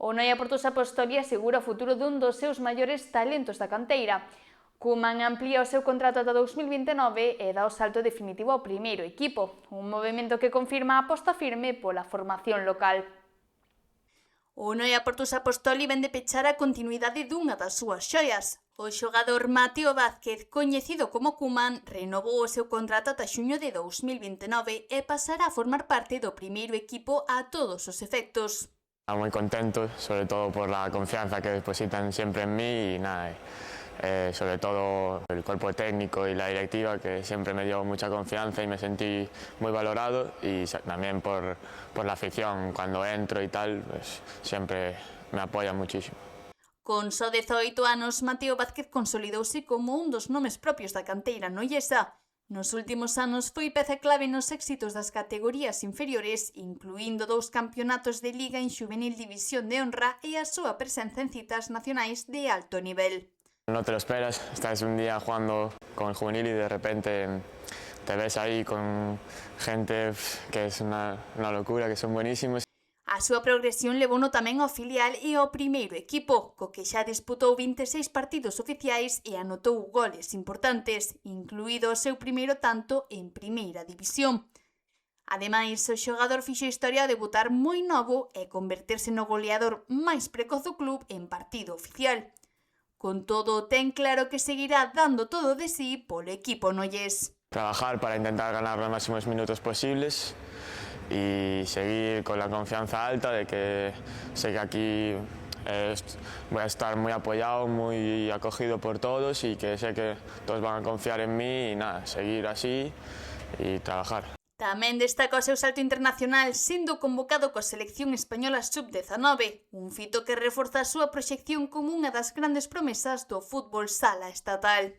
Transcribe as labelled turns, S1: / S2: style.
S1: O Noia Portos Apostoli asegura o futuro dun dos seus maiores talentos da canteira. Koeman amplía o seu contrato ata 2029 e dá o salto definitivo ao primeiro equipo, un movemento que confirma a aposta firme pola formación local.
S2: O Noia Portos Apostoli vén de pechar a continuidade dunha das súas xoias. O xogador Mateo Vázquez, coñecido como Koeman, renovou o seu contrato ata xuño de 2029 e pasará a formar parte do primeiro equipo a todos os efectos.
S3: Muy contento, sobre todo por la confianza que depositan siempre en mí y nada, sobre todo el cuerpo técnico y la directiva que siempre me dio mucha confianza y me sentí muy valorado, y también por la afición cuando entro y tal, pues siempre me apoyan muchísimo.
S2: Con só 18 anos, Mateo Vázquez consolidouse como un dos nomes propios da canteira noiesa. Nos últimos anos foi peza clave nos éxitos das categorías inferiores, incluindo 2 campeonatos de Liga en Xuvenil División de Honra e a súa presenza en citas nacionais de alto nivel.
S3: No te lo esperas, estás un día jugando con el juvenil y de repente te ves ahí con gente que es una locura, que son buenísimos.
S2: A súa progresión levouno tamén ao filial e ao primeiro equipo, co que xa disputou 26 partidos oficiais e anotou goles importantes, incluído o seu primeiro tanto en Primeira División. Ademais, o xogador fixo historia ao debutar moi novo e converterse no goleador máis precoz do club en partido oficial. Con todo, ten claro que seguirá dando todo de sí polo equipo noiés.
S3: Trabajar para intentar ganar los máximos minutos posibles y seguir con la confianza alta de que sé que aquí voy a estar muy apoyado, muy acogido por todos, y que sé que todos van a confiar en mí, y nada, seguir así y trabajar.
S2: Tamén destaca o seu salto internacional, sendo convocado coa selección española sub-19, un fito que reforza a súa proxección como unha das grandes promesas do fútbol sala estatal.